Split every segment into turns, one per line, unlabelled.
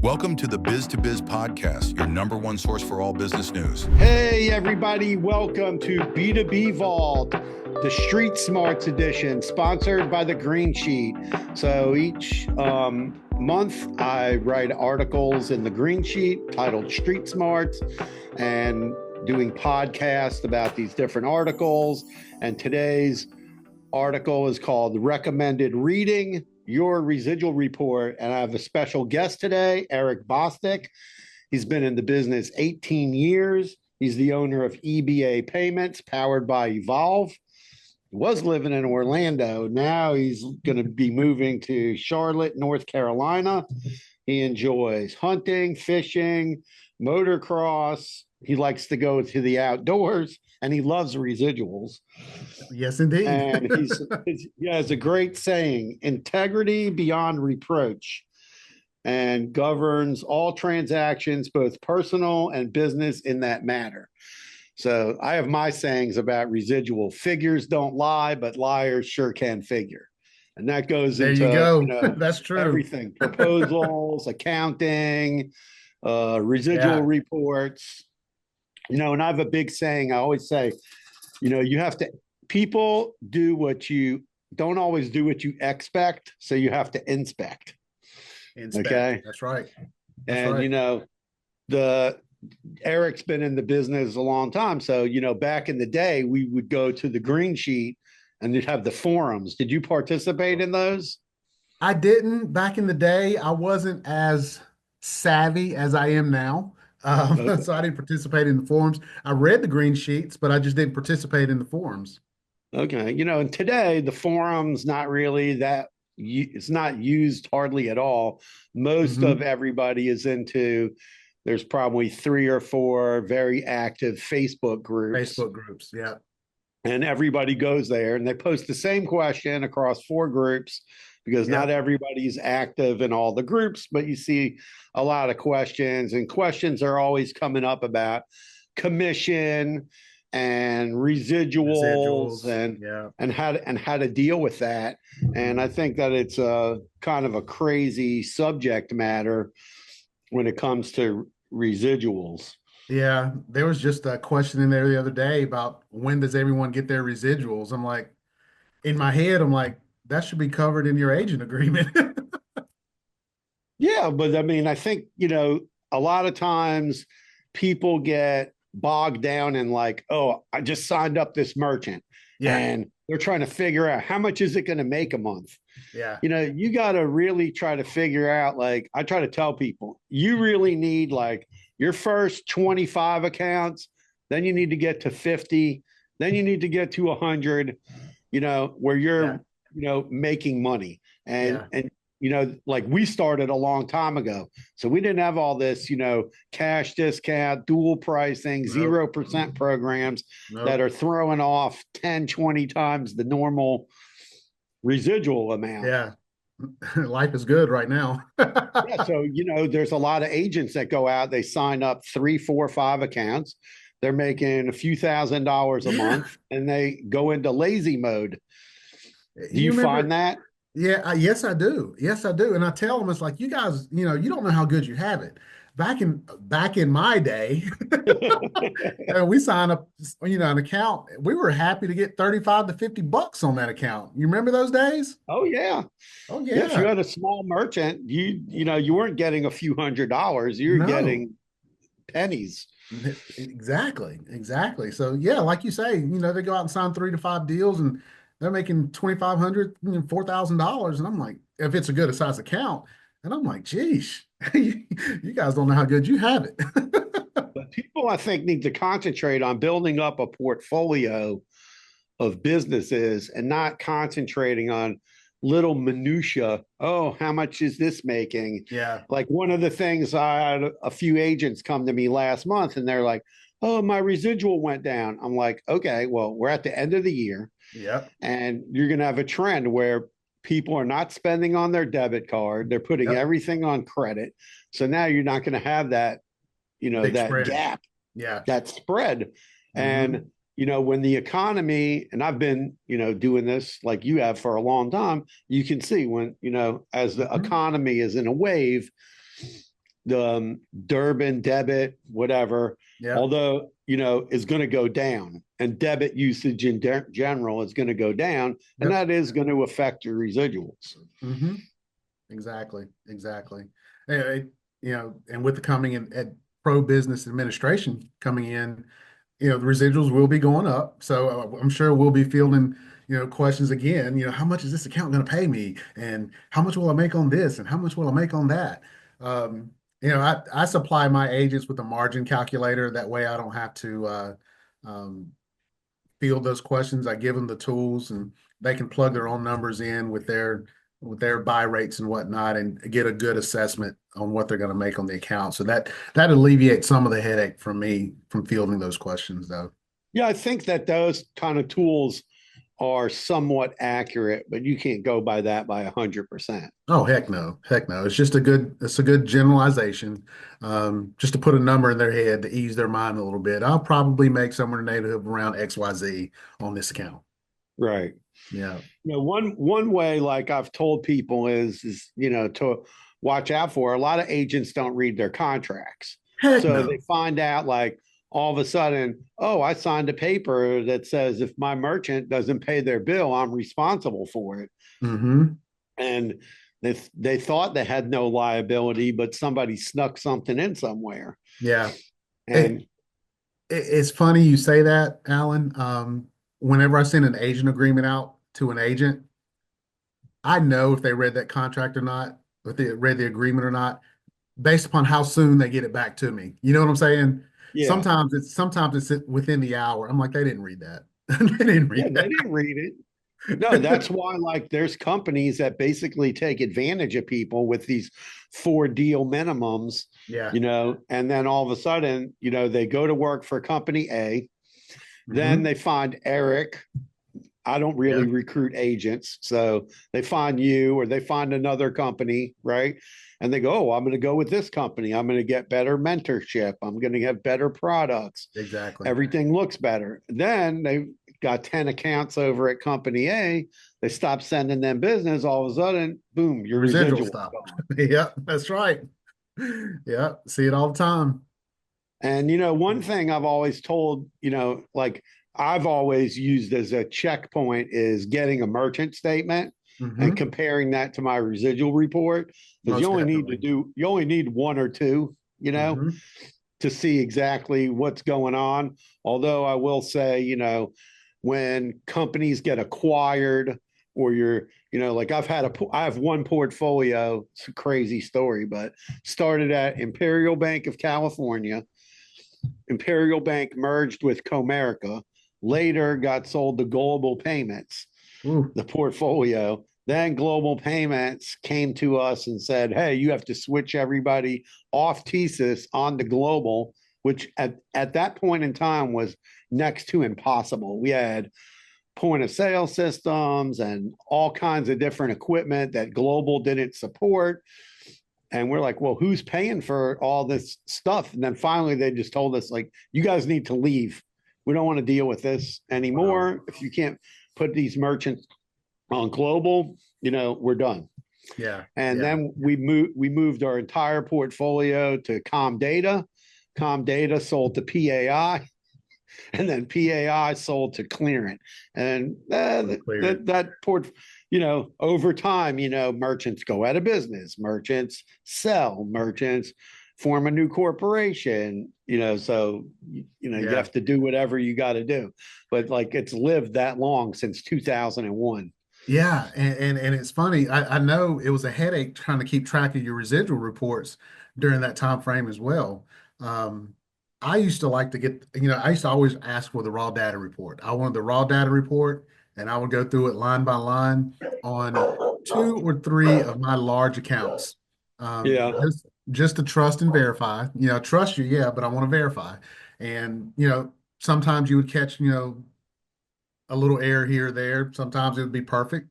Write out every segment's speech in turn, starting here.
Welcome to the Biz to Biz podcast, your number one source for all business news.
Hey, everybody. Welcome to B2B Vault, the Street Smarts edition, sponsored by the Green Sheet. So each month, I write articles in the Green Sheet titled Street Smarts and doing podcasts about these different articles. And today's article is called Recommended Reading, Your Residual Report. And I have a special guest today, Eric Bosti. He's been in the business 18 years. He's the owner of EBA Payments, powered by Evolve. He was living in Orlando. Now he's going to be moving to Charlotte, North Carolina. He enjoys hunting, fishing, motocross. He likes to go to the outdoors, and he loves residuals.
Yes, indeed.
And he has a great saying, integrity beyond reproach, and governs all transactions, both personal and business, in that matter. So I have my sayings about residual. Figures don't lie, but liars sure can figure. And that goes
there
into,
you go. That's true.
Everything, proposals, accounting, residual reports. And I have a big saying. I always say, you have to, people don't always do what you expect. So you have to inspect. Okay.
That's right.
Eric's been in the business a long time. So, back in the day, we would go to the Green Sheet and you'd have the forums. Did you participate in those?
I didn't. Back in the day, I wasn't as savvy as I am now. So I didn't participate in the forums. I read the Green Sheets, but I just didn't participate in the forums.
Okay. And today the forum's not really that, it's not used hardly at all. Most of everybody is into, there's probably 3 or 4 very active Facebook groups.
Yeah.
And everybody goes there and they post the same question across 4 groups, because not everybody's active in all the groups, but you see a lot of questions, and questions are always coming up about commission and residuals and how to deal with that. And I think that it's a kind of a crazy subject matter when it comes to residuals.
Yeah, there was just a question in there the other day about when does everyone get their residuals? I'm like, in my head, I'm like, that should be covered in your agent agreement.
Yeah, but I mean, I think, a lot of times people get bogged down in like, oh, I just signed up this merchant and they're trying to figure out how much is it going to make a month.
Yeah.
You got to really try to figure out, like, I try to tell people, you really need like your first 25 accounts, then you need to get to 50, then you need to get to 100, where you're, making money. And like we started a long time ago. So we didn't have all this, cash discount, dual pricing, 0% programs that are throwing off 10, 20 times the normal residual amount.
Yeah. Life is good right now.
So, there's a lot of agents that go out, they sign up 3, 4, 5 accounts. They're making a few $1,000s a month, and they go into lazy mode. Do you find that?
Yeah, yes, I do. Yes, I do. And I tell them, it's like, you guys, you don't know how good you have it. Back in my day, we signed up, an account. We were happy to get $35 to $50 on that account. You remember those days?
Oh yeah.
Oh yeah.
If you had a small merchant, you weren't getting a few $100s. You were getting pennies.
Exactly. So yeah, like you say, they go out and sign 3 to 5 deals, and they're making $2,500, $4,000. And I'm like, if it's a good size account, and I'm like, geez, you guys don't know how good you have it.
But people, I think, need to concentrate on building up a portfolio of businesses and not concentrating on little minutia. Oh, how much is this making?
Yeah.
Like one of the things, I had a few agents come to me last month and they're like, oh, my residual went down. I'm like, okay, well, we're at the end of the year.
Yeah.
And you're going to have a trend where people are not spending on their debit card. They're putting everything on credit. So now you're not going to have that,
Big
that
spread.
gap,
that
spread. And, when the economy, and I've been, doing this like you have for a long time, you can see when, as the economy is in a wave, the Durbin debit, whatever,
Yeah.
although, is going to go down, and debit usage in general is going to go down, and
Yep.
that is going to affect your residuals.
Mm-hmm. Exactly. Exactly. Anyway, and with the coming in at pro business administration coming in, the residuals will be going up. So I'm sure we'll be fielding, questions again, how much is this account going to pay me? And how much will I make on this? And how much will I make on that? Um, I supply my agents with a margin calculator. That way I don't have to um, field those questions. I give them the tools and they can plug their own numbers in with their buy rates and whatnot and get a good assessment on what they're going to make on the account. So that alleviates some of the headache from me from fielding those questions though.
Yeah, I think that those kind of tools are somewhat accurate, but you can't go by that by 100%.
Oh, heck no. Heck no. It's a good generalization. Just to put a number in their head to ease their mind a little bit. I'll probably make somewhere in the neighborhood of around XYZ on this account.
Right.
Yeah.
One way, like I've told people, is to watch out for. A lot of agents don't read their contracts,
Heck
so they
no.
find out like all of a sudden, oh, I signed a paper that says if my merchant doesn't pay their bill, I'm responsible for it,
Mm-hmm.
and they thought they had no liability, but somebody snuck something in somewhere,
Yeah.
and
It's funny you say that, Alan. Whenever I send an agent agreement out to an agent, I know if they read that contract or not, if they read the agreement or not, based upon how soon they get it back to me. You know what I'm saying?
yeah,
Sometimes it's within the hour. I'm like, they didn't read that. They didn't
yeah,
read
they didn't read it. No,
that.
that's why like there's companies that basically take advantage of people with these 4 deal minimums,
Yeah.
and then all of a sudden, they go to work for company A, then
Hmm.
they find Eric. I don't
Yeah.
really recruit agents. So they find you or they find another company, right? And they go, oh, I'm going to go with this company. I'm going to get better mentorship. I'm going to have better products.
Exactly.
Everything looks better. Then they got 10 accounts over at company A. They stop sending them business. All of a sudden, boom,
The
your
residual
residual is
stop.
gone.
Yeah, that's right. Yeah. See it all the time.
And one thing I've always told, like I've always used as a checkpoint is getting a merchant statement and
Hmm.
comparing that to my residual report because
Most definitely.
you only need one or two,
Hmm.
to see exactly what's going on. Although I will say, when companies get acquired or like I have one portfolio. It's a crazy story, but started at Imperial Bank of California. Imperial Bank merged with Comerica, later got sold to Global Payments,
Ooh,
the portfolio. Then Global Payments came to us and said, hey, you have to switch everybody off TSYS onto Global, which at that point in time was next to impossible. We had point of sale systems and all kinds of different equipment that Global didn't support. And we're like, well, who's paying for all this stuff? And then finally, they just told us, like, you guys need to leave. We don't want to deal with this
wow.
anymore. If you can't put these merchants on global, we're done.
Yeah.
And
Yeah.
then we moved our entire portfolio to Comdata. Comdata sold to PAI, and then PAI sold to Clearant. And
Clear it.
that port, over time, merchants go out of business, merchants sell, merchants form a new corporation, so you
Yeah.
have to do whatever you got to do. But like it's lived that long since 2001.
Yeah, and it's funny. I know it was a headache trying to keep track of your residual reports during that time frame as well. Um, I used to like to get, I used to always ask for the raw data report. I wanted the raw data report, and I would go through it line by line on two or three of my large accounts.
Yeah.
Just to trust and verify. Trust you, yeah, but I want to verify. And sometimes you would catch, a little error here or there. Sometimes it would be perfect.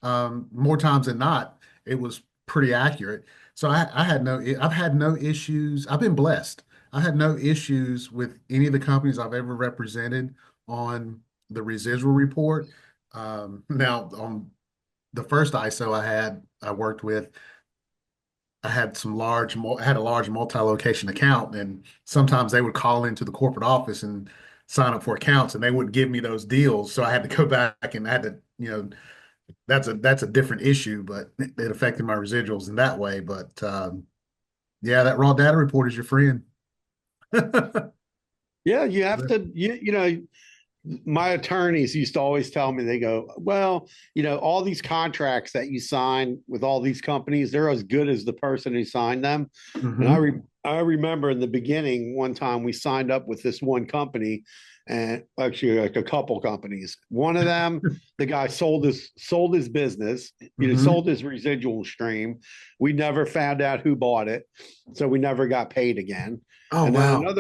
More times than not, it was pretty accurate. So I've had no issues. I've been blessed. I had no issues with any of the companies I've ever represented on the residual report. Now, on the first ISO I worked with, I had I had a large multi-location account, and sometimes they would call into the corporate office and sign up for accounts, and they wouldn't give me those deals. So I had to go back and I had to, that's a different issue, but it affected my residuals in that way. But yeah, that raw data report is your friend.
Yeah, you have to, my attorneys used to always tell me, they go, well, all these contracts that you sign with all these companies, they're as good as the person who signed them. And
Hmm.
I remember in the beginning, one time we signed up with this one company, and actually like a couple companies. One of them, the guy sold his business,
Hmm.
sold his residual stream. We never found out who bought it, so we never got paid again.
Oh,
And then
wow.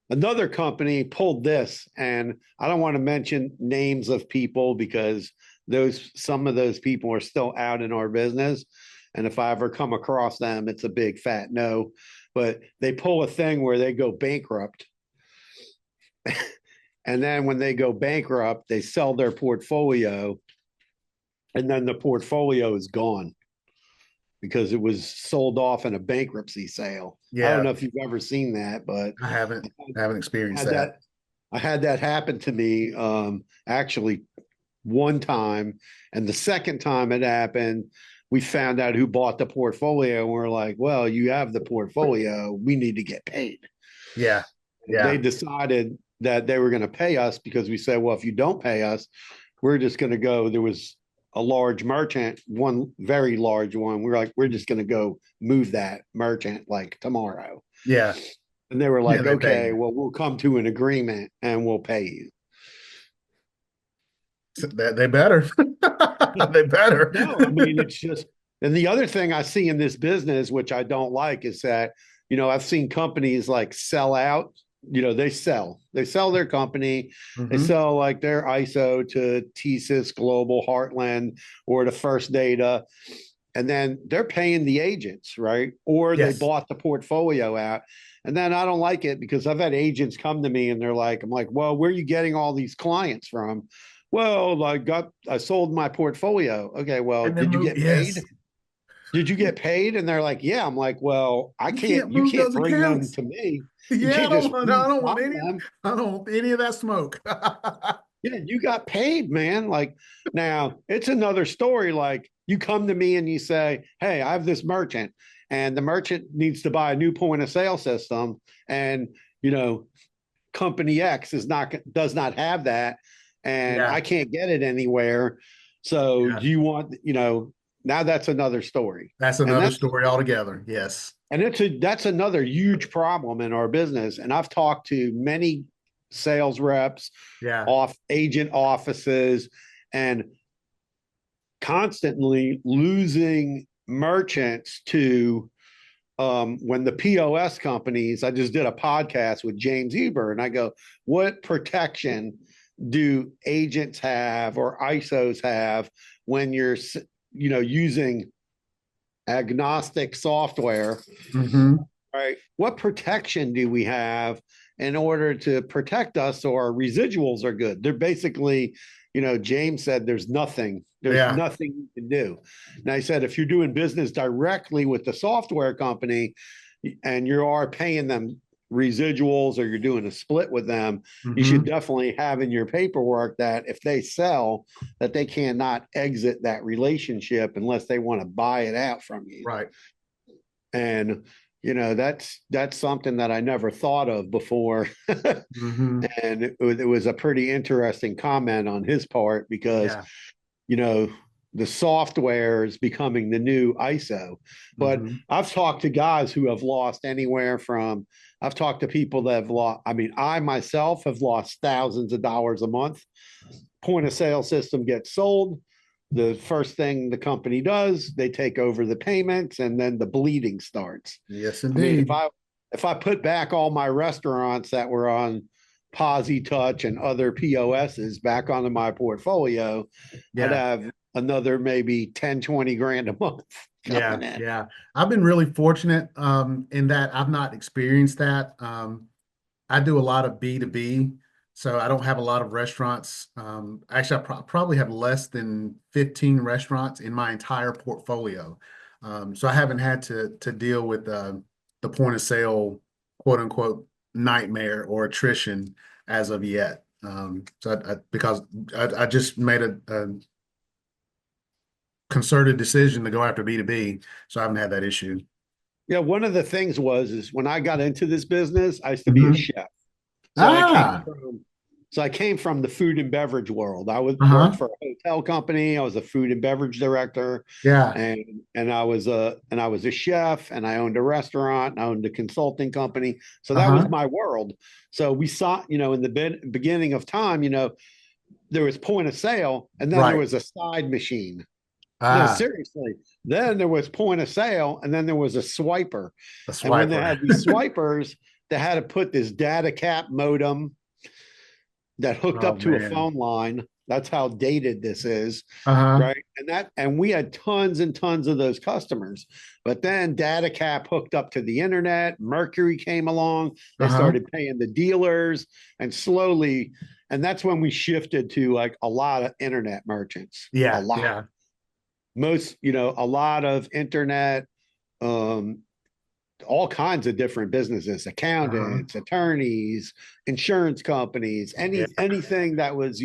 another company pulled this, and I don't want to mention names of people because some of those people are still out in our business, and if I ever come across them, it's a big fat no. But they pull a thing where they go bankrupt, and then when they go bankrupt, they sell their portfolio, and then the portfolio is gone because it was sold off in a bankruptcy sale. I don't
Yeah,
know if you've ever seen that, but
I haven't experienced
had
that.
that I had that happen to me actually one time, and the second time it happened, we found out who bought the portfolio, and we're like, "Well, you have the portfolio. We need to get paid."
Yeah,
They
yeah,
decided that they were going to pay us because we said, "Well, if you don't pay us, we're just going to go." There was a large merchant, one very large one. We were like, "We're just going to go move that merchant like tomorrow."
yeah,
And they were
yeah.
like,
They pay
"Okay,
you.
well, we'll come to an agreement and we'll pay you."
They better. They better.
No, I mean, it's just, and the other thing I see in this business, which I don't like, is that, I've seen companies like sell out, they sell their company, they
Hmm.
sell like their ISO to TSYS Global Heartland or to First Data, and then they're paying the agents, right? Or they
Yes.
bought the portfolio out. And then I don't like it because I've had agents come to me and they're like, I'm like, well, where are you getting all these clients from? Well, I sold my portfolio. Okay, well,
And then
did you
move.
get paid?
Yes.
Did you get paid? And they're like, yeah. I'm like, well,
You can't
you
move
can't
those
bring them
accounts.
to me. You
Yeah,
can't just
I don't want
find
any.
them.
I don't want any of that smoke.
Yeah, you got paid, man. Like now it's another story. Like you come to me and you say, hey, I have this merchant, and the merchant needs to buy a new point of sale system. And, you know, company X does not have that, and
Yeah,
I can't get it anywhere. So
yeah.
do you want, now that's another story.
That's
And
another
that's
story altogether. Yes.
that's another huge problem in our business. And I've talked to many sales reps,
Yeah.
off agent offices, and constantly losing merchants to when the POS companies. I just did a podcast with James Eber, and I go, what protection do agents have or ISOs have when you're using agnostic software,
Hmm.
right? What protection do we have in order to protect us so our residuals are good? They're basically, James said there's
Yeah.
nothing you can do. And I said, if you're doing business directly with the software company and you are paying them residuals or you're doing a split with them, you should
Hmm.
definitely have in your paperwork that if they sell, that they cannot exit that relationship unless they want to buy it out from you.
Right.
And that's something that I never thought of before.
Hmm.
And it was a pretty interesting comment on his part because
Yeah.
you know the software is becoming the new ISO. But
Hmm.
I've talked to guys who have lost anywhere from, I've talked to people that have lost, I mean, I myself have lost thousands of dollars a month. Point of sale system gets sold, the first thing the company does, they take over the payments, and then the bleeding starts.
Yes,
I mean,
indeed.
if I put back all my restaurants that were on Posy Touch and other POSs back onto my portfolio, I'd
Yeah.
have another maybe 10, 20 grand a month
Yeah.
coming in.
Yeah. I've been really fortunate in that I've not experienced that. I do a lot of B2B, so I don't have a lot of restaurants. Actually, I probably have less than 15 restaurants in my entire portfolio. So I haven't had to deal with the point of sale, quote unquote, nightmare or attrition as of yet. Because I just made a concerted decision to go after B2B, so I haven't had that issue.
Yeah, one of the things is when I got into this business, I used to be a
Mhm.
chef. So
Ah,
I came from the food and beverage world. I was worked
uh-huh.
for a hotel company. I was a food and beverage director,
Yeah.
and I was a chef, and I owned a restaurant, and I owned a consulting company. So that was
Uh-huh.
my world. So we saw, in the beginning of time, there was point of sale, and then there
Right.
was a side machine. No,
Ah,
seriously. Then there was point of sale, and then there was a swiper.
the
And when they
swiper.
had these swipers, they had to put this data cap modem that hooked
Oh
up to a
man.
phone line. That's how dated this is,
Uh-huh.
right? And we had tons and tons of those customers. But then data cap hooked up to the internet, Mercury came along, they
Uh-huh.
started paying the dealers, and slowly, and that's when we shifted to like a lot of internet merchants, a
Yeah,
lot.
yeah.
A lot of internet, um, all kinds of different businesses,
Uh-huh.
accountants, attorneys, insurance companies,
Yeah.
anything that was,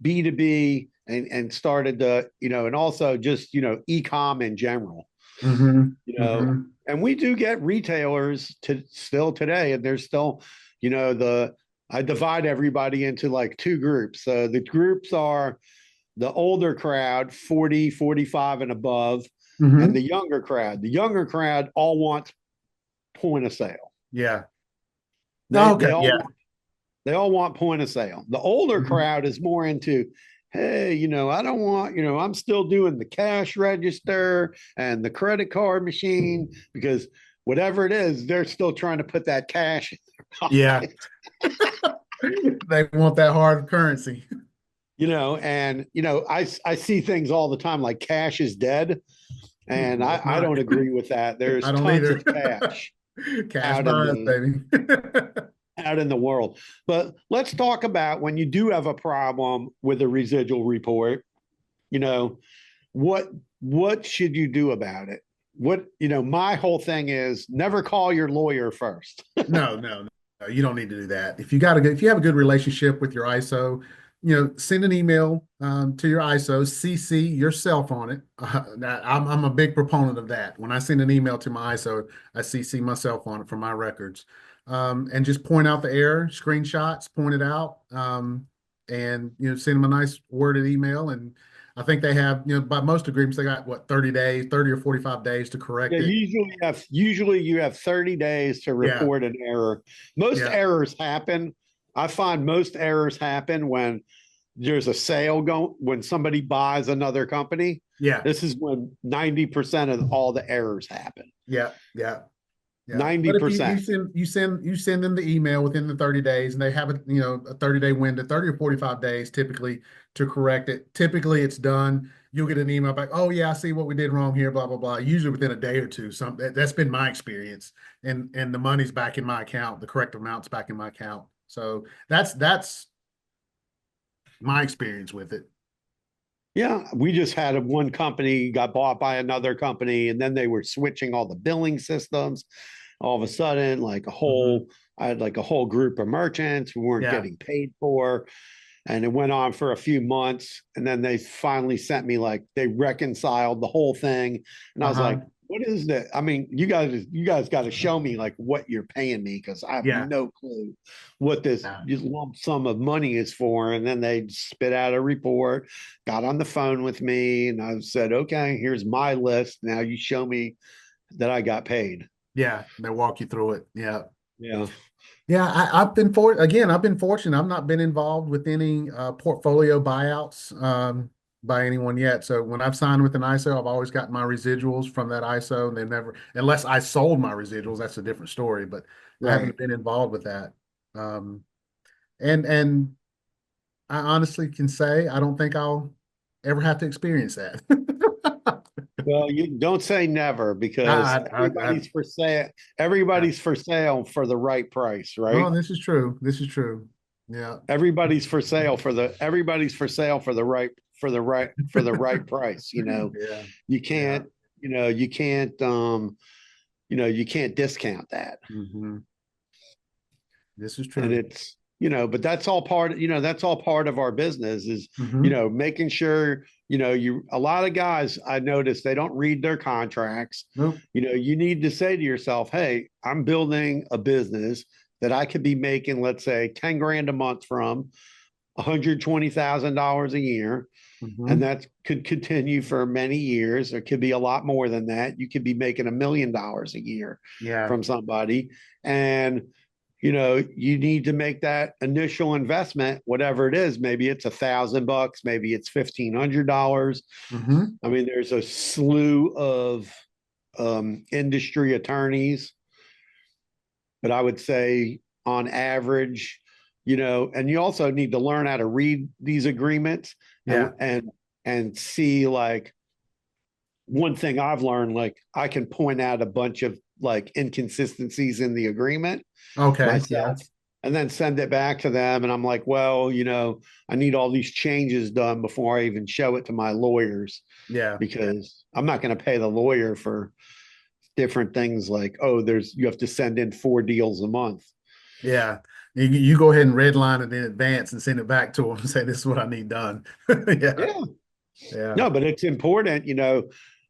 B2B, and started to, and also just, e-com in general,
Mm-hmm.
you know,
Mm-hmm.
and we do get retailers to still today, and there's still, I divide everybody into like two groups. So the groups are the older crowd, 40, 45 and above, and
Mm-hmm.
the younger crowd. The younger crowd all want point of sale.
Yeah.
They
Okay.
they all
Yeah.
want they all want point of sale. The older
Mm-hmm.
crowd is more into, hey, I don't want, I'm still doing the cash register and the credit card machine, because whatever it is, they're still trying to put that cash in their
Yeah.
pocket.
They want that hard currency.
I see things all the time like cash is dead. And
No, it's
I
not.
don't agree with that.
I
There's
don't
tons
either.
of cash
Cash
out in
buyers,
the
baby.
out in the world. But let's talk about when you do have a problem with a residual report, you know, what what should you do about it? My whole thing is never call your lawyer first.
No, no, no, you don't need to do that. If you have a good relationship with your ISO, send an email to your ISO, CC yourself on it. I'm a big proponent of that. When I send an email to my ISO, I CC myself on it for my records, and just point out the error, screenshots, point it out, and send them a nice worded email. And I think they have, by most agreements, they got what 30 days, 30 or 45 days to
Yeah,
correct it.
usually you have 30 days to
Yeah,
report an error. Most
yeah,
errors happen. I find most errors happen when there's a sale going, when somebody buys another company.
yeah.
This is when 90% of all the errors happen.
Yeah, yeah, yeah. But if you
90%.
send them the email within the 30 days, and they have a 30-day window, 30 or 45 days typically to correct it. Typically it's done. You'll get an email back, oh yeah, I see what we did wrong here, blah, blah, blah. Usually within a day or two. That's been my experience. And the money's back in my account, the correct amount's back in my account. So that's my experience with it.
Yeah, we just had one company got bought by another company, and then they were switching all the billing systems. All of a sudden,
Mhm.
I had like a whole group of merchants who weren't
Yeah.
getting paid for, and it went on for a few months, and then they finally sent me like they reconciled the whole thing, and I was like,
Uh-huh.
what is that? I mean, you guys got to show me like what you're paying me, because I have
Yeah.
no clue what this
Yeah.
lump sum of money is for. And then they spit out a report, got on the phone with me, and I said, okay, here's my list, now you show me that I got paid.
Yeah. They walk you through it. Yeah.
Yeah.
Yeah, I've been fortunate. I've not been involved with any portfolio buyouts by anyone yet. So when I've signed with an ISO, I've always gotten my residuals from that ISO, and they've never, unless I sold my residuals, that's a different story. But I
Right.
haven't been involved with that. Um, and I honestly can say I don't think I'll ever have to experience that.
Well, you don't say never, because
I,
everybody's for sale.
yeah.
Everybody's for sale for the right price,
Oh,
right?
this is true. This is true. Yeah.
Everybody's for sale for the right price.
Yeah.
You
Yeah.
can't you can't discount that.
Mhm. This is
And
true.
it's, but that's all part of our business is,
Mhm.
making sure, a lot of guys I notice they don't read their contracts.
Nope.
You need to say to yourself, hey, I'm building a business that I could be making, let's say, 10 grand a month from, $120,000 a year. And
Mhm.
that could continue for many years. It could be a lot more than that. You could be making $1 million a year
Yeah.
from somebody. And, you need to make that initial investment, whatever it is. Maybe it's $1,000, maybe it's $1,500.
Mhm.
I mean, there's a slew of industry attorneys, but I would say on average, and you also need to learn how to read these agreements
Yeah.
and see, like, one thing I've learned, like, I can point out a bunch of like inconsistencies in the agreement
Okay. Yeah.
myself and then send it back to them. And I'm like, well, I need all these changes done before I even show it to my lawyers,
Yeah.
because I'm not going to pay the lawyer for different things like, oh, you have to send in 4 deals a month.
Yeah. You go ahead and redline it in advance and send it back to them and say, this is what I need done. Yeah.
Yeah.
Yeah.
No, but it's important,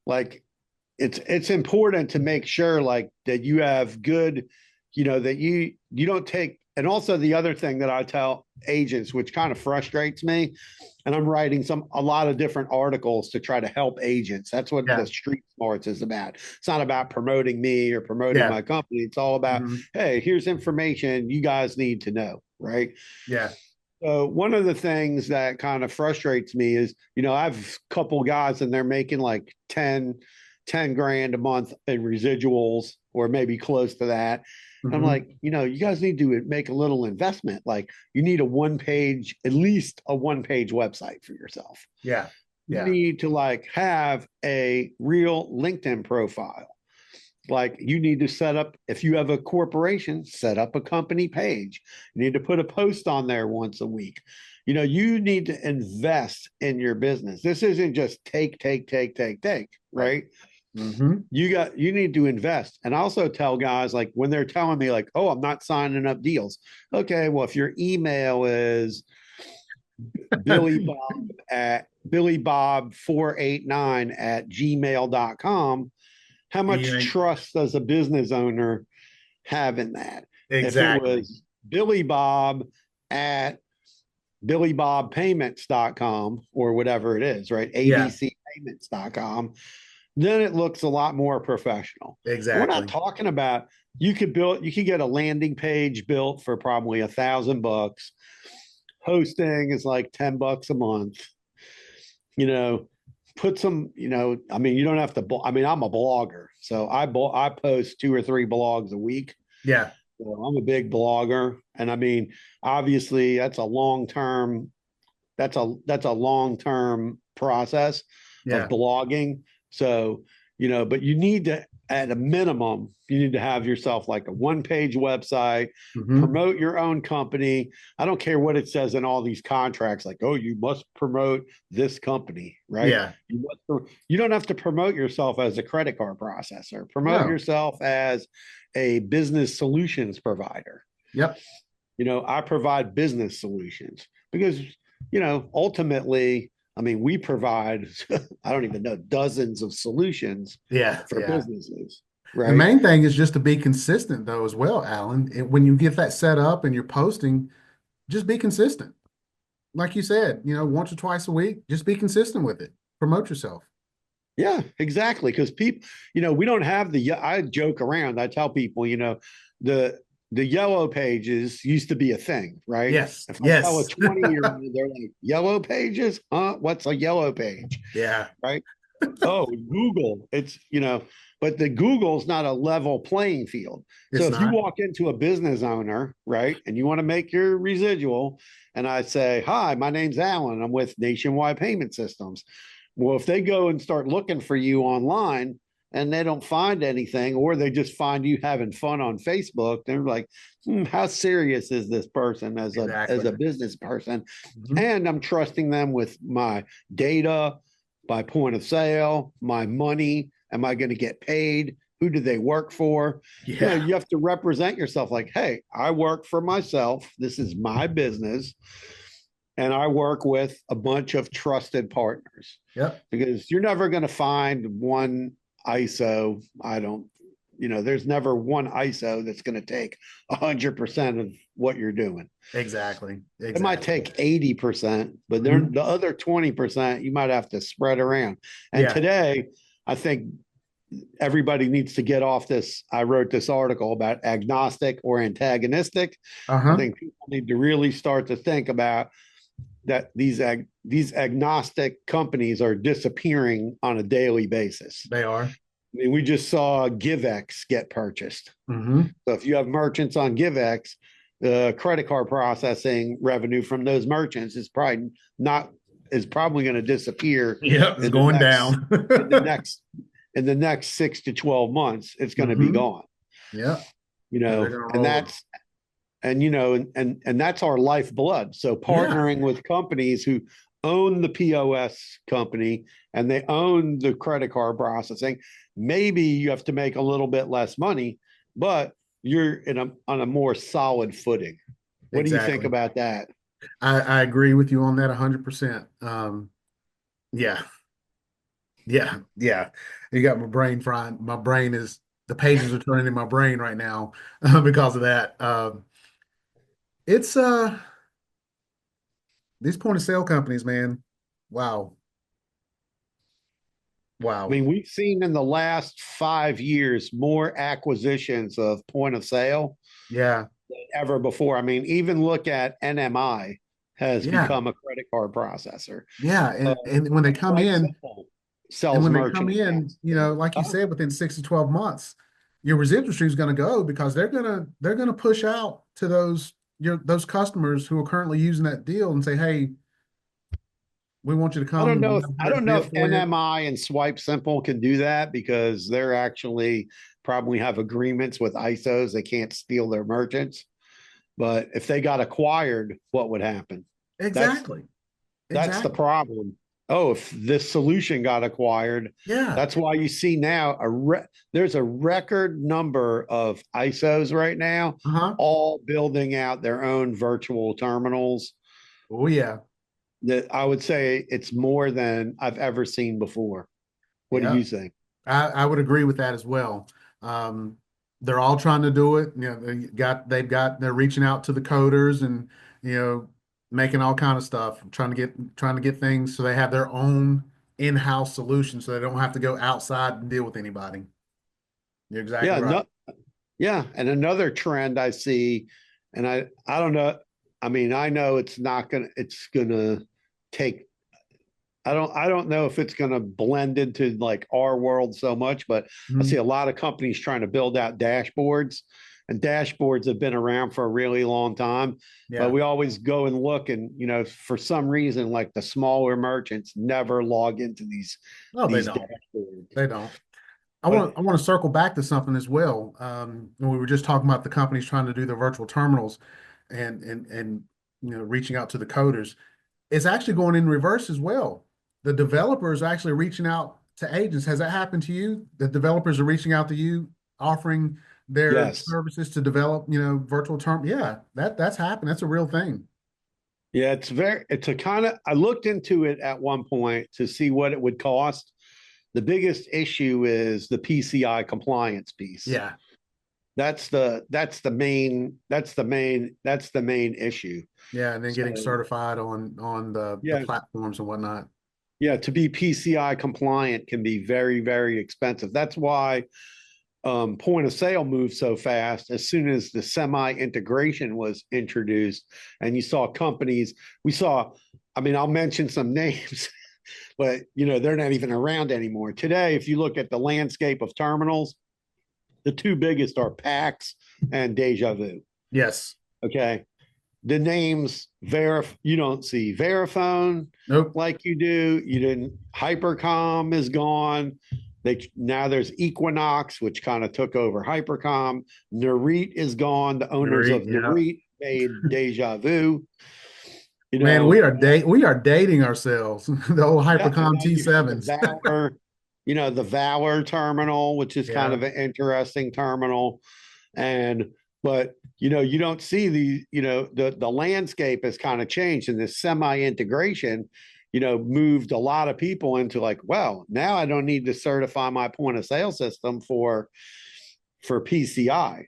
like, it's important to make sure, like, that you have good, that you don't take. And also the other thing that I tell agents, which kind of frustrates me, and I'm writing a lot of different articles to try to help agents. That's what
Yeah.
the Street Smarts is about. It's not about promoting me or promoting
Yeah.
my company. It's all about,
Mhm.
hey, here's information you guys need to know, right?
Yeah.
So one of the things that kind of frustrates me is, I have a couple guys and they're making like 10 grand a month in residuals, or maybe close to that. And I'm
Mhm.
like, you guys need to make a little investment. Like, you need at least a one-page website for yourself.
Yeah.
You
Yeah.
need to, like, have a real LinkedIn profile. Like, you need to set up, if you have a corporation, set up a company page. You need to put a post on there once a week. You need to invest in your business. This isn't just take,
Right.
right?
Mm-hmm.
You need to invest. And I also tell guys, like, when they're telling me, like, oh, I'm not signing up deals. Okay, well, if your email is billybob489@gmail.com, how
You
much
ain't
trust does a business owner have in that? If it
exactly.
was billybob at billybobpayments.com or whatever it is, right?
Yeah,
abcpayments.com, then it looks a lot more professional. And we're not
exactly.
talking about, you could get a landing page built for probably $1,000. Hosting is like $10 a month. You know, put some, I mean, you don't have to, I mean, I'm a blogger, so I post 2 or 3 blogs a week.
Yeah,
So I'm a big blogger. And I mean, obviously that's a long-term process of
yeah.
blogging. So, but you need to, at a minimum, you need to have yourself like a one-page website,
Mm-hmm.
promote your own company. I don't care what it says in all these contracts, like, oh, you must promote this company, right?
Yeah.
You don't have to promote yourself as a credit card processor. Promote
No.
yourself as a business solutions provider.
Yep.
I provide business solutions because, ultimately, I mean, we provide, I don't even know, dozens of solutions
Yeah.
for
Yeah.
businesses,
The
right?
main thing is just to be consistent though as well, Alan. When you get that set up and you're posting, just be consistent. Like you said, once or twice a week, just be consistent with it. Promote yourself.
Yeah, exactly. Because people, we don't have I joke around. I tell people, the the yellow pages used to be a thing, right?
Yes.
If I tell a
Yes.
20-year-old, they're like, yellow pages? Huh? What's a yellow page?
Yeah.
Right? Oh, Google. But the Google's not a level playing field. So
It's
if you
not.
walk into a business owner, right, and you want to make your residual, and I say, hi, my name's Alan. I'm with Nationwide Payment Systems. Well, if they go and start looking for you online and they don't find anything, or they just find you having fun on Facebook, they're like, how serious is this person as
Exactly.
a business person?
Mhm.
And I'm trusting them with my data, my point of sale, my money, Am I going to get paid? Who do they work for?
Yeah.
You have to represent yourself like, hey, I work for myself. This is my business. And I work with a bunch of trusted partners.
Yep.
Because you're never going to find one ISO. There's never one ISO that's going to take 100% of what you're doing.
Exactly.
It might take 80%, but then the other 20% you might have to spread around. And today, I think everybody needs to get off this. I wrote this article about agnostic or antagonistic. I think people need to really start to think about that these agnostic companies are disappearing on a daily basis.
They are.
I mean, we just saw GiveX get purchased. So if you have merchants on GiveX, the credit card processing revenue from those merchants is probably going to disappear.
Yeah, it's going down.
in the next 6 to 12 months. It's going to be gone.
Yeah.
And that's and that's our lifeblood. So partnering with companies who own the POS company and they own the credit card processing, maybe you have to make a little bit less money, but you're on a more solid footing. What do you think about that?
I agree with you on that 100%. Yeah. You got my brain frying. The pages are turning in my brain right now because of that. It's these point of sale companies, man. Wow.
I mean, we've seen in the last 5 years more acquisitions of point of sale than ever before. I mean, even look at NMI has become a credit card processor.
Yeah, and when they come in, like you said, within 6 to 12 months, your residual stream is going to go because they're gonna push out to those customers who are currently using that deal and say, hey, we want you to come.
I don't know if NMI and Swipe Simple can do that because they're actually probably have agreements with ISOs. They can't steal their merchants. But if they got acquired, what would happen?
Exactly.
That's the problem. Oh, if this solution got acquired, that's why you see now there's a record number of ISOs right now, all building out their own virtual terminals.
Oh yeah.
That I would say it's more than I've ever seen before. What do you think?
I would agree with that as well. They're all trying to do it. They're reaching out to the coders and making all kind of stuff, trying to get things so they have their own in-house solution, so they don't have to go outside and deal with anybody. You're exactly right.
And another trend I see, and I don't know. I mean, I know it's gonna take. I don't know if it's gonna blend into like our world so much, but I see a lot of companies trying to build out dashboards, and dashboards have been around for a really long time. But we always go and look, and for some reason, like the smaller merchants never log into these.
No, they don't. Dashboards. They don't. I want to circle back to something as well. When we were just talking about the companies trying to do their virtual terminals and reaching out to the coders, it's actually going in reverse as well. The developers are actually reaching out to agents. Has that happened to you? The developers are reaching out to you, offering their services to develop, virtual term. Yeah, that's happened. That's a real thing.
Yeah, I looked into it at one point to see what it would cost. The biggest issue is the PCI compliance piece.
Yeah.
That's the main issue.
Yeah, and then getting certified on the platforms and whatnot.
Yeah, to be PCI compliant can be very, very expensive. That's why point of sale moved so fast as soon as the semi integration was introduced, and you saw companies. I'll mention some names, but they're not even around anymore today. If you look at the landscape of terminals, the two biggest are PAX and Deja Vu.
Yes.
Okay. The names you don't see Verifone like you do. You didn't. Hypercom is gone. Now there's Equinox, which kind of took over Hypercom. Nereat is gone. The owners of Nereat made Deja Vu.
Man, we are dating ourselves. The old Hypercom T7s.
the Valor terminal, which is kind
Yeah.
of an interesting terminal. And but you don't see the landscape has kind of changed, and this semi-integration, moved a lot of people into like, well, now I don't need to certify my point of sale system for PCI.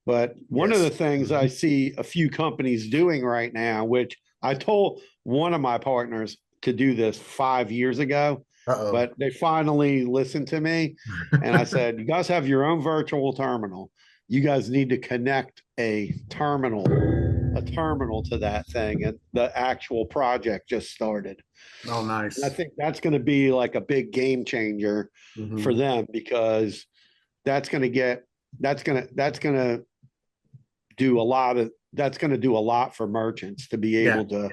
But one of the
Yes.
things I see a few companies doing right now, which I told one of my partners to do this 5 years ago,
Uh-oh.
but they finally listened to me. And I said, you guys have your own virtual terminal. You guys need to connect a terminal to that thing. And the actual project just started.
Oh,
And I
nice.
think that's going to be like a big game changer for
Hmm.
them, because that's going to get that's going to do a lot of that's going to do a lot for merchants to be
Yeah.
able to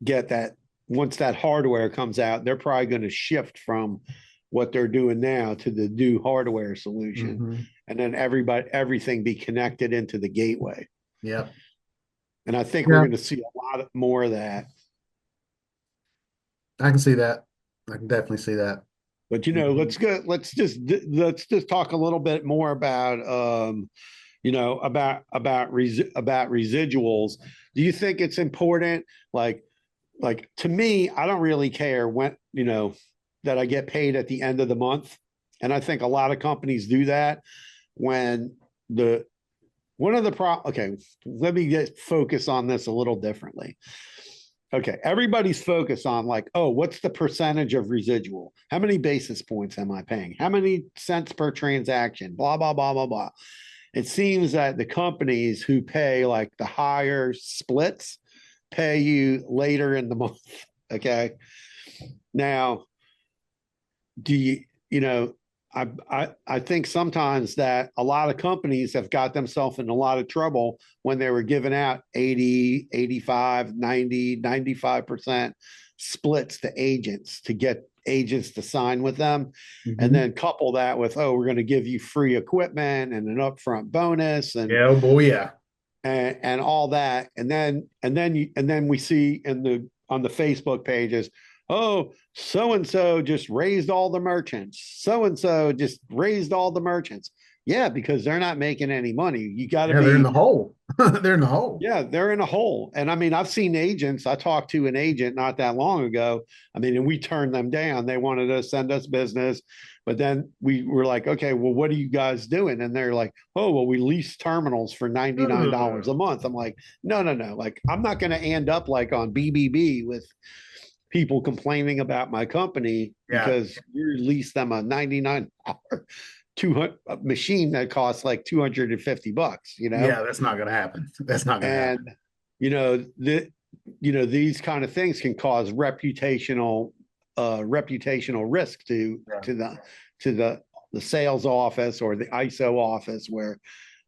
get that. Once that hardware comes out, they're probably going to shift from what they're doing now to the new hardware solution,
Hmm.
and then everything be connected into the gateway.
Yep.
And I think we're
Yeah,
going to see a lot more of that.
I can see that. I can definitely see that.
But
Mhm.
let's just talk a little bit more about about residuals. Do you think it's important? Like to me, I don't really care when that I get paid at the end of the month, and I think a lot of companies do that. When the one of the okay, let me get focus on this a little differently. Okay, everybody's focused on like, oh, what's the percentage of residual? How many basis points am I paying? How many cents per transaction? Blah blah blah blah blah. It seems that the companies who pay like the higher splits pay you later in the month. Okay. Now, do you know, I think sometimes that a lot of companies have got themselves in a lot of trouble when they were giving out 80, 85, 90, 95% splits to agents to get agents to sign with them. And
Mhm.
then couple that with, oh, we're going to give you free equipment and an upfront bonus
Yeah, oh boy, yeah.
and all that. And then we see in the on the Facebook pages, oh, so and so just raised all the merchants. So and so just raised all the merchants. Yeah, because they're not making any money. You got to
Yeah, they're in the
be,
hole. They're in the hole.
yeah, they're in a hole. And I mean, I've seen agents. I talked to an agent not that long ago. I mean, and we turned them down. They wanted to send us business. But then we were like, okay, well, what are you guys doing? And they're like, oh, well, we lease terminals for $99 a
Ugh.
month. I'm like, no, no, no. Like, I'm not going to end up like on BBB with people complaining about my company
Yeah,
because you lease them a $99 200 machine that costs like $250.
yeah, that's not gonna happen. That's not gonna
And
happen.
you know the these kind of things can cause reputational risk to
Yeah.
the sales office or the ISO office where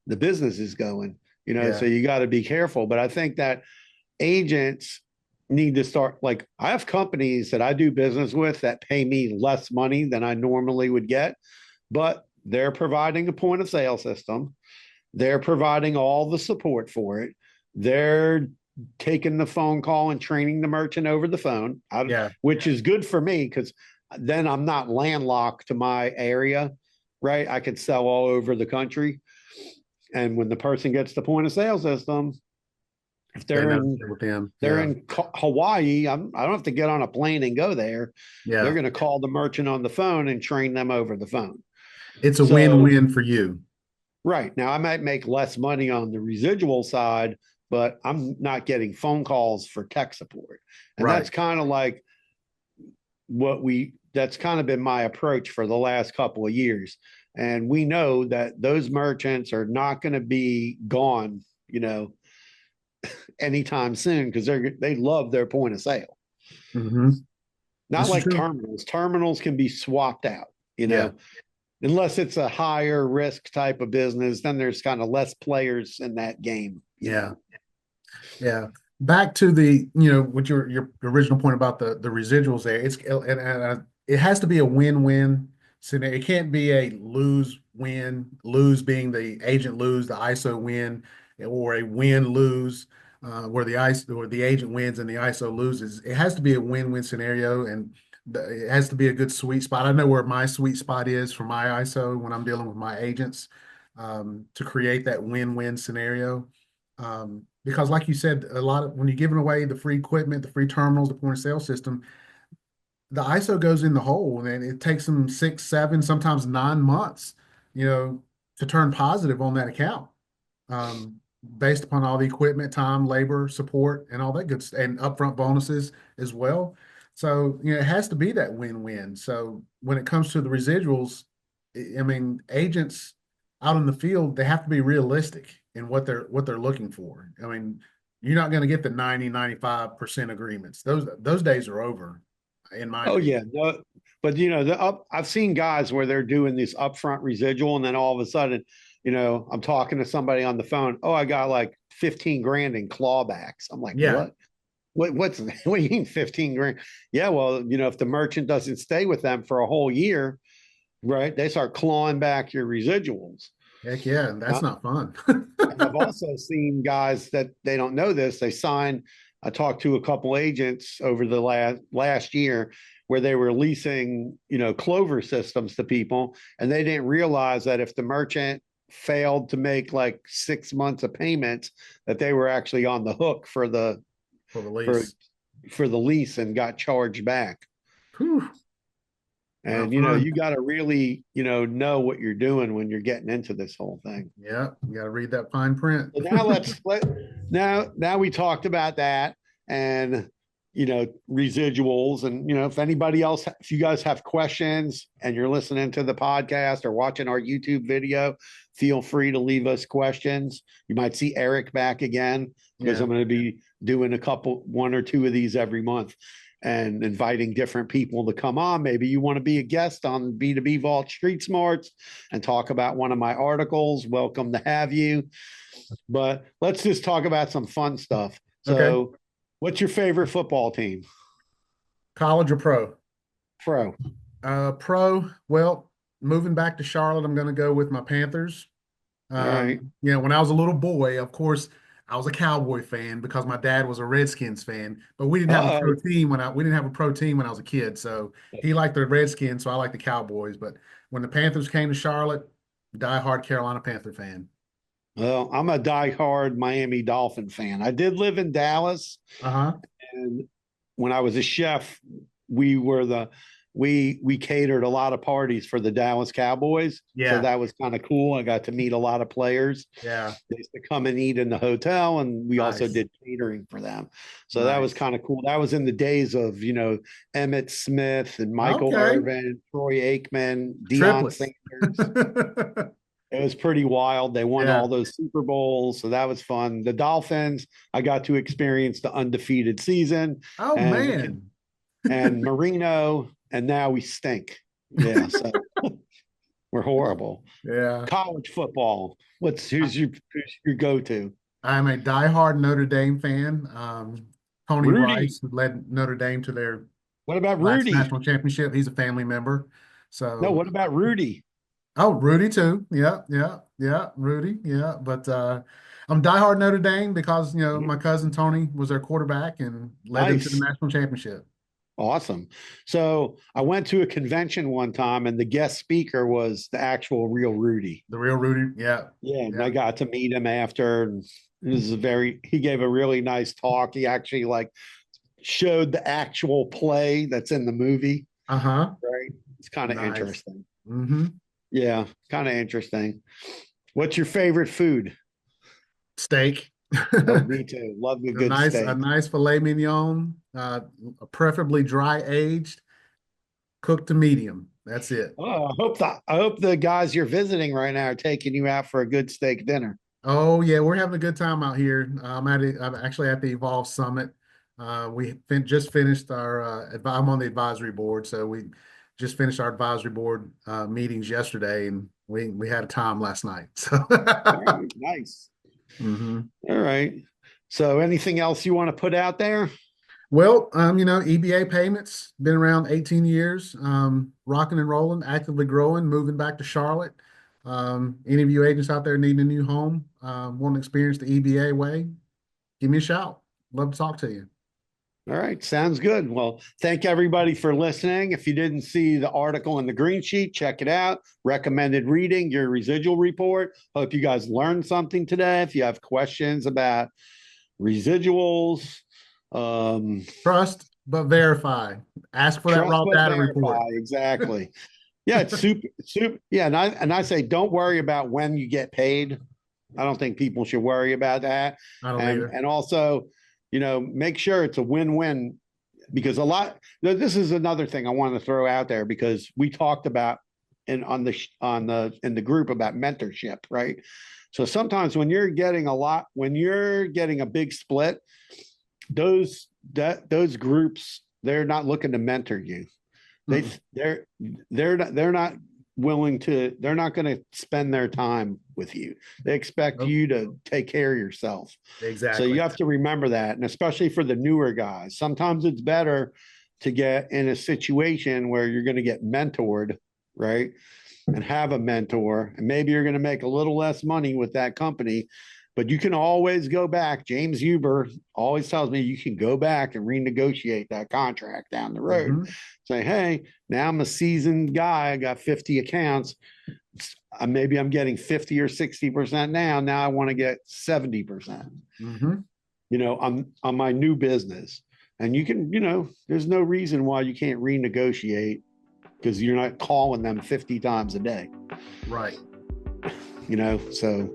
the business is going. So
Yeah.
you got to be careful. But I think that agents need to start, like, I have companies that I do business with that pay me less money than I normally would get, but they're providing a point of sale system. They're providing all the support for it. They're taking the phone call and training the merchant over the phone,
Yeah.
which is good for me because then I'm not landlocked to my area, right? I could sell all over the country. And when the person gets the point of sale system, if
They
they're
know
in
with them.
they're
Yeah.
in Hawaii, I don't have to get on a plane and go there. They're
Yeah.
going to call the merchant on the phone and train them over the phone.
It's a
So
win-win for you.
right. Now I might make less money on the residual side, but I'm not getting phone calls for tech support. And
Right.
that's kind of like that's kind of been my approach for the last couple of years. And we know that those merchants are not going to be gone, anytime soon because they love their point of sale.
Hmm.
Not
This is
like
true.
terminals. Terminals can be swapped out, you
Yeah.
know, unless it's a higher risk type of business, then there's kind of less players in that game.
Yeah. Yeah. Back to what your original point about the residuals there. It has to be a win-win scenario. It can't be a lose-win, lose being the agent lose, the ISO win, or a win-lose, where the agent wins and the ISO loses. It has to be a win-win scenario. And It has to be a good sweet spot. I know where my sweet spot is for my ISO when I'm dealing with my agents, to create that win-win scenario. Because like you said, a lot of when you're giving away the free equipment, the free terminals, the point of sale system, the ISO goes in the hole and it takes them 6, 7, sometimes 9 months, to turn positive on that account, um, based upon all the equipment, time, labor, support, and all that good stuff, and upfront bonuses as well. So, it has to be that win-win. So when it comes to the residuals, I mean, agents out in the field, they have to be realistic in what they're looking for. I mean, you're not going to get the 90, 95% agreements. Those days are over, in my
Oh
opinion.
yeah, no, but I've seen guys where they're doing this upfront residual, and then all of a sudden, I'm talking to somebody on the phone. Oh, I got like 15 grand in clawbacks. I'm like,
Yeah,
what? What's what do you mean 15 grand? Yeah, well, if the merchant doesn't stay with them for a whole year, right? They start clawing back your residuals.
heck yeah, that's
Uh,
not fun.
and I've also seen guys that they don't know this. They sign. I talked to a couple agents over the last year where they were leasing, Clover systems to people, and they didn't realize that if the merchant failed to make like 6 months of payments, that they were actually on the hook
For the
for
lease.
for the lease and got charged back.
Whew,
And
not fun.
you got to really, know what you're doing when you're getting into this whole thing.
Yeah, you got to read that fine print.
So now now we talked about that and residuals and if you guys have questions and you're listening to the podcast or watching our YouTube video, feel free to leave us questions. You might see Eric back again because
Yeah.
I'm going to be doing one or two of these every month and inviting different people to come on. Maybe you want to be a guest on B2B Vault Street Smarts and talk about one of my articles. Welcome to have you. But let's just talk about some fun stuff.
Okay.
So, what's your favorite football team?
College or pro?
Pro.
Pro. Well, moving back to Charlotte, I'm going to go with my Panthers.
All right.
When I was a little boy, of course, I was a Cowboy fan because my dad was a Redskins fan. But we didn't have a pro
Uh
team we didn't have a pro team when I was a kid. So he liked the Redskins, so I like the Cowboys. But when the Panthers came to Charlotte, diehard Carolina Panther fan.
Well, I'm a diehard Miami Dolphin fan. I did live in Dallas,
Uh-huh.
and when I was a chef, we were the we catered a lot of parties for the Dallas Cowboys. So
Yeah.
that was kind of cool. I got to meet a lot of players.
Yeah.
They used to come and eat in the hotel, and we also
Nice.
did catering for them. So that was
Nice.
kind of cool. That was in the days of Emmett Smith and Michael
Okay.
Irvin, Troy Aikman, Deion
Triplets.
Sanders. It was pretty wild. They won
Yeah.
all those Super Bowls, so that was fun. The Dolphins, I got to experience the undefeated season,
Oh
and
man.
and Marino, and now we stink. Yeah, so we're horrible.
Yeah.
College football. Who's your go-to?
I'm a diehard Notre Dame fan. Tony
Rudy.
Rice, who led Notre Dame to their
What about
last
Rudy?
national championship. He's a family member.
No,
So,
what about Rudy?
oh, Rudy too. Yeah, yeah, yeah, Rudy. Yeah. But I'm diehard Notre Dame because, my cousin Tony was their quarterback and led them to the
Nice.
national championship.
Awesome. So I went to a convention one time and the guest speaker was the actual real Rudy.
The real Rudy. Yeah.
Yeah, and I
Yeah.
got to meet him after. And he gave a really nice talk. He actually like showed the actual play that's in the movie.
Uh-huh.
Right. It's kind of
Nice.
interesting.
Mm-hmm.
Yeah, kind of interesting. What's your favorite food?
Steak.
Oh, me too. Love a
A
good
nice, a
steak.
nice filet mignon, preferably dry aged, cooked to medium. That's it.
Oh, I hope the guys you're visiting right now are taking you out for a good steak dinner.
Oh yeah, we're having a good time out here. I'm actually at the Evolve Summit. Just finished our. I'm on the advisory board, so we just finished our advisory board meetings yesterday, and we had a time last night. So,
All right, nice.
hmm
All right. So anything else you want to put out there?
well, EBA Payments been around 18 years, rocking and rolling, actively growing, moving back to Charlotte. Any of you agents out there needing a new home, want to experience the EBA way, give me a shout. Love to talk to you.
All right, sounds good. Well, thank everybody for listening. If you didn't see the article in the green sheet, check it out. Recommended reading, your residual report. Hope you guys learned something today. If you have questions about residuals,
Trust but verify. Ask for that
trust
raw
but
data
verify.
report.
Exactly. Yeah, it's super. Yeah, and I say don't worry about when you get paid. I don't think people should worry about that.
I don't
And
either.
and also, make sure it's a win-win, because this is another thing I want to throw out there, because we talked about in the group about mentorship, right? So sometimes when you're getting a big split, those groups, they're not looking to mentor you. They're not willing to, they're not going to spend their time with you. They expect
Nope.
you to take care of yourself.
Exactly.
So you have to remember that. And especially for the newer guys, sometimes it's better to get in a situation where you're going to get mentored, right? And have a mentor, and maybe you're going to make a little less money with that company, but you can always go back. James Huber always tells me you can go back and renegotiate that contract down the road.
Mm-hmm.
Say, hey, now I'm a seasoned guy. I got 50 accounts. Maybe I'm getting 50 or 60% now. Now I want to get 70%, on my new business. And you can, there's no reason why you can't renegotiate, because you're not calling them 50 times a day.
Right.
So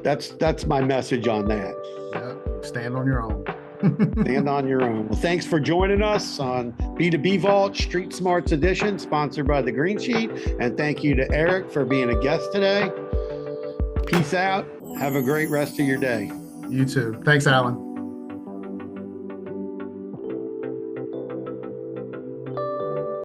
that's my message on that.
Yep. Stand on your own.
Stand on your own. Well, thanks for joining us on B2B Vault Street Smarts Edition, sponsored by the Green Sheet. And thank you to Eric for being a guest today. Peace out. Have a great rest of your day.
You too. Thanks, Alan.